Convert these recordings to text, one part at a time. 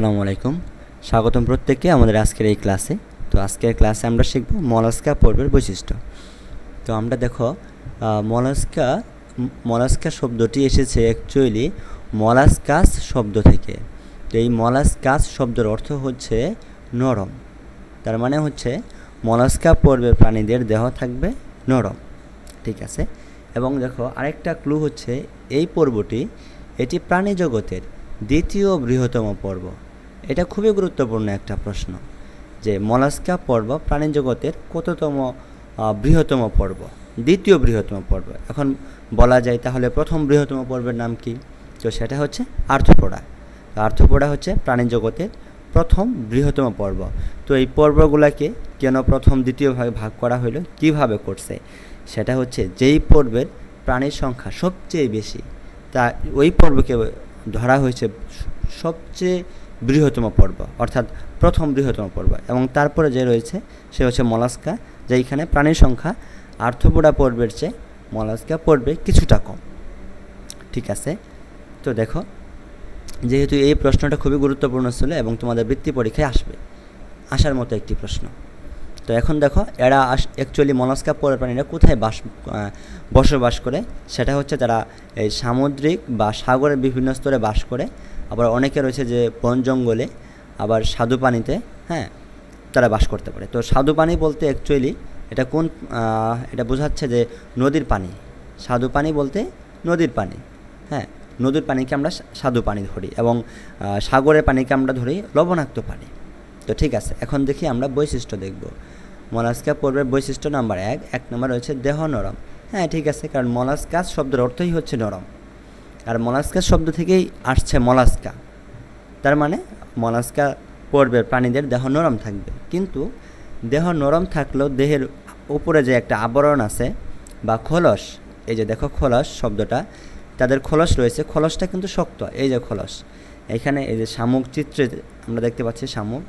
আসসালামু আলাইকুম। স্বাগতম প্রত্যেককে আমাদের আজকের এই ক্লাসে। তো আজকের ক্লাসে আমরা শিখব মলাস্কা পর্বের বৈশিষ্ট্য। তো আমরা দেখো মলাস্কা মলাস্কা শব্দটি এসেছে অ্যাকচুয়ালি মলাস্কাস শব্দ থেকে। তো এই মলাস্কাস শব্দের অর্থ হচ্ছে নরম। তার মানে হচ্ছে মলাস্কা পর্বের প্রাণীদের দেহ থাকবে নরম, ঠিক আছে। এবং দেখো আরেকটা ক্লু হচ্ছে এই পর্বটি এটি প্রাণী জগতের দ্বিতীয় বৃহত্তম পর্ব। এটা খুবই গুরুত্বপূর্ণ একটা প্রশ্ন যে মলাস্কা পর্ব প্রাণী জগতের কততম বৃহত্তম পর্ব? দ্বিতীয় বৃহত্তম পর্ব। এখন বলা যায় তাহলে প্রথম বৃহত্তম পর্বের নাম কি? তো সেটা হচ্ছে আর্থ্রোপোডা। আর্থ্রোপোডা হচ্ছে প্রাণী জগতের প্রথম বৃহত্তম পর্ব। তো এই পর্বগুলোকে কেন প্রথম দ্বিতীয় ভাগে ভাগ করা হলো, কিভাবে করছে, সেটা হচ্ছে যেই পর্বের প্রাণীর সংখ্যা সবচেয়ে বেশি তা ওই পর্বকে ধরা হয়েছে সবচেয়ে বৃহত্তম পর্ব, অর্থাৎ প্রথম বৃহত্তম পর্ব। এবং তারপরে যে রয়েছে সে হচ্ছে মলাস্কা, যেইখানে প্রাণীর সংখ্যা আর্থ্রোপোডা পর্বের চেয়ে মলাস্কা পর্বে কিছুটা কম, ঠিক আছে। তো দেখো যেহেতু এই প্রশ্নটা খুবই গুরুত্বপূর্ণ ছিল এবং তোমাদের বৃত্তি পরীক্ষায় আসার মতো একটি প্রশ্ন। তো এখন দেখো এরা অ্যাকচুয়ালি মলাস্কা পর্বের প্রাণীরা কোথায় বসবাস করে, সেটা হচ্ছে তারা এই সামুদ্রিক বা সাগরের বিভিন্ন স্তরে বাস করে। আবার অনেকে রয়েছে যে বন জঙ্গলে, আবার স্বাদু পানিতে, হ্যাঁ, তারা বাস করতে পারে। তো স্বাদু পানি বলতে অ্যাকচুয়ালি এটা বোঝাচ্ছে যে নদীর পানি। স্বাদু পানি বলতে নদীর পানি, হ্যাঁ, নদীর পানিকে আমরা স্বাদু পানি ধরি এবং সাগরের পানিকে আমরা ধরি লবণাক্ত পানি। তো ঠিক আছে, এখন দেখি আমরা বৈশিষ্ট্য দেখব। মলাস্কা পর্বের বৈশিষ্ট্য নাম্বার এক নম্বর রয়েছে দেহ নরম। হ্যাঁ, ঠিক আছে, কারণ মলাস্কাস শব্দের অর্থই হচ্ছে নরম, আর মলাস্কাস শব্দ থেকেই আসছে মলাস্কা। তার মানে মলাস্কা পর্বের প্রাণীদের দেহ নরম থাকবে। কিন্তু দেহ নরম থাকলেও দেহের উপরে যে একটা আবরণ আছে বা খোলস, এই যে দেখো খোলস শব্দটা, তাদের খোলস রয়েছে, খোলসটা কিন্তু শক্ত। এই যে খোলস, এখানে এই যে শামুক চিত্রে আমরা দেখতে পাচ্ছি শামুক,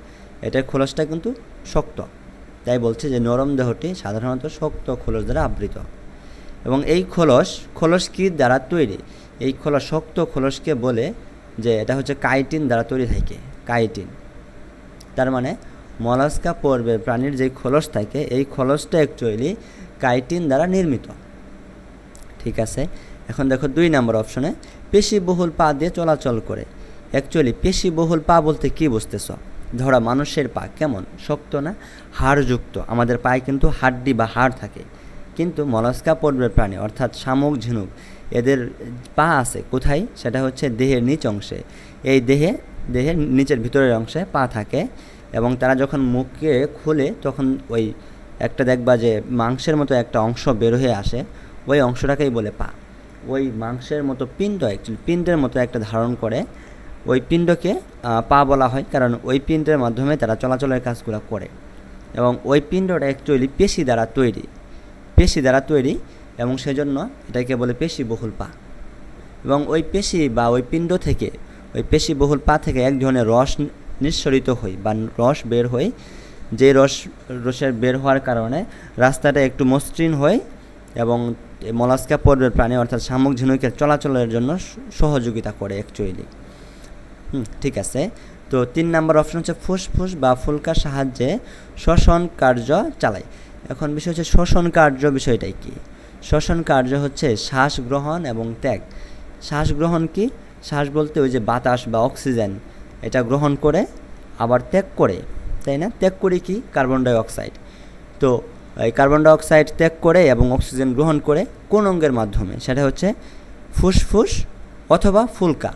এটার খোলসটা কিন্তু শক্ত। তাই বলছে যে নরম দেহটি সাধারণত শক্ত খোলস দ্বারা আবৃত। এবং এই খোলস কী দ্বারা তৈরি? এই শক্ত খোলসকে বলে যে এটা হচ্ছে কাইটিন দ্বারা তৈরি থাকে, কাইটিন। তার মানে মলাস্কা পর্বের প্রাণীর যে খোলস থাকে এই খোলসটা অ্যাকচুয়ালি কাইটিন দ্বারা নির্মিত, ঠিক আছে। এখন দেখো 2 নম্বর অপশনে পেশিবহুল পা দিয়ে চলাচল করে। অ্যাকচুয়ালি পেশিবহুল পা বলতে কী বুঝতেছ? ধরা মানুষের পা কেমন শক্ত না, হাড়যুক্ত। আমাদের পায়ে কিন্তু হাড্ডি বা হাড় থাকে, কিন্তু মলাস্কা পর্বের প্রাণী অর্থাৎ শামুক, ঝিনুক, এদের পা আছে কোথায়? সেটা হচ্ছে দেহের নিচ অংশে। এই দেহের নিচের ভিতরের অংশে পা থাকে। এবং তারা যখন মুখকে খুলে তখন ওই একটা দেখবা যে মাংসের মতো একটা অংশ বের হয়ে আসে, ওই অংশটাকেই বলে পা। ওই মাংসের মতো পিণ্ড, অ্যাকচুয়ালি পিণ্ডের মতো একটা ধারণ করে, ওই পিণ্ডকে পা বলা হয়, কারণ ওই পিণ্ডের মাধ্যমে তারা চলাচলের কাজগুলো করে। এবং ওই পিণ্ডটা অ্যাকচুয়ালি পেশি দ্বারা তৈরি এবং সেজন্য এটাকে বলে পেশিবহুল পা। এবং ওই পেশি বা ওই পিণ্ড থেকে, ওই পেশিবহুল পা থেকে এক ধরনের রস নিঃসরিত হয় বা রস বের হয়, যে রসের বের হওয়ার কারণে রাস্তাটা একটু মসৃণ হয় এবং মলাস্কা পর্বের প্রাণী অর্থাৎ শামুক, ঝিনুকের চলাচলের জন্য সহযোগিতা করে অ্যাকচুয়ালি। ঠিক আছে। তো 3 নম্বর অপশন হচ্ছে ফুসফুস বা ফুলকার সাহায্যে শ্বসন কার্য চালায়। এখন বিষয় হচ্ছে শ্বসন কার্য বিষয়টাই কি? শ্বসন কার্য হচ্ছে শ্বাস গ্রহণ এবং ত্যাগ। শ্বাস গ্রহণ কি? শ্বাস বলতে ওই যে বাতাস বা অক্সিজেন, এটা গ্রহণ করে আবার ত্যাগ করে, তাই না? ত্যাগ করে কি? Carbon die oxide. তো এই কার্বন ডাই অক্সাইড ত্যাগ করে এবং অক্সিজেন গ্রহণ করে কোন অঙ্গের মাধ্যমে? সেটা হচ্ছে ফুসফুস অথবা ফুলকা।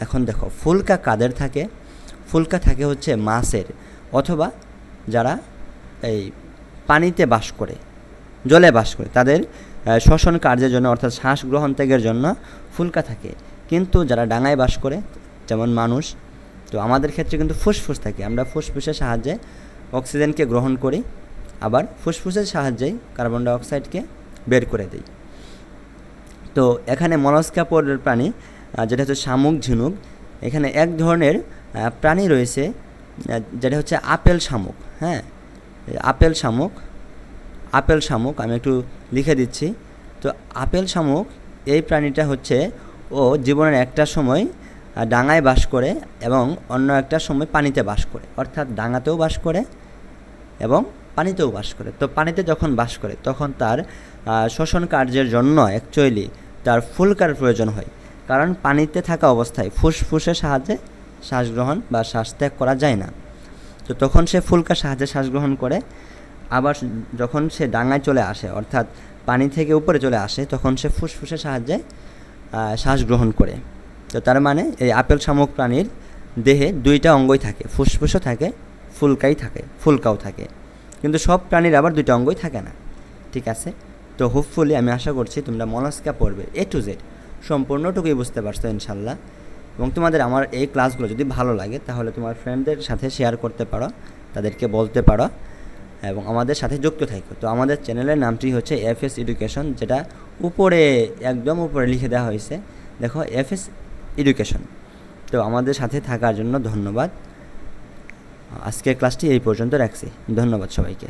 এখন দেখো ফুলকা কাদের থাকে? ফুলকা থাকে হচ্ছে মাছের, অথবা যারা এই পানিতে বাস করে, জলে বাস করে, তাদের শ্বসন কার্যের জন্য অর্থাৎ শ্বাস গ্রহণ ত্যাগের জন্য ফুলকা থাকে। কিন্তু যারা ডাঙায় বাস করে, যেমন মানুষ, তো আমাদের ক্ষেত্রে কিন্তু ফুসফুস থাকে। আমরা ফুসফুসের সাহায্যে অক্সিজেনকে গ্রহণ করি, আবার ফুসফুসের সাহায্যেই কার্বন ডাই অক্সাইডকে বের করে দিই। তো এখানে মলাস্কা পর্বের প্রাণী যেটা হচ্ছে শামুক, ঝিনুক, এখানে এক ধরনের প্রাণী রয়েছে যেটা হচ্ছে আপেল শামুক। হ্যাঁ, আপেল শামুক আমি একটু লিখে দিচ্ছি। তো আপেল শামুক এই প্রাণীটা হচ্ছে ও জীবনের একটা সময় ডাঙায় বাস করে এবং অন্য একটা সময় পানিতে বাস করে, অর্থাৎ ডাঙাতেও বাস করে এবং পানিতেও বাস করে। তো পানিতে যখন বাস করে তখন তার শ্বসন কার্যের জন্য অ্যাকচুয়ালি তার ফুলকার প্রয়োজন হয়, কারণ পানিতে থাকা অবস্থায় ফুসফুসের সাহায্যে শ্বাস গ্রহণ বা শ্বাস ত্যাগ করা যায় না। তো তখন সে ফুলকার সাহায্যে শ্বাস গ্রহণ করে। আবার যখন সে ডাঙায় চলে আসে, অর্থাৎ পানি থেকে উপরে চলে আসে, তখন সে ফুসফুসের সাহায্যে শ্বাস গ্রহণ করে। তো তার মানে এই আপেল শামুক প্রাণীর দেহে দুইটা অঙ্গই থাকে, ফুসফুসও থাকে, ফুলকাও থাকে, কিন্তু সব প্রাণীর আবার দুইটা অঙ্গই থাকে না। ঠিক আছে, তো হোপফুলি আমি আশা করছি তোমরা মলাস্কা পড়বে A to Z সম্পূর্ণটুকুই বুঝতে পারছো ইনশাল্লাহ। এবং তোমাদের আমার এই ক্লাসগুলো যদি ভালো লাগে তাহলে তোমার ফ্রেন্ডদের সাথে শেয়ার করতে পারো, তাদেরকে বলতে পারো এবং আমাদের সাথে যুক্ত থাকো। তো আমাদের চ্যানেলের নামটি হচ্ছে FS এডুকেশন, যেটা উপরে একদম উপরে লিখে দেওয়া হয়েছে, দেখো FS এডুকেশন। তো আমাদের সাথে থাকার জন্য ধন্যবাদ। আজকের ক্লাসটি এই পর্যন্ত রাখছি। ধন্যবাদ সবাইকে।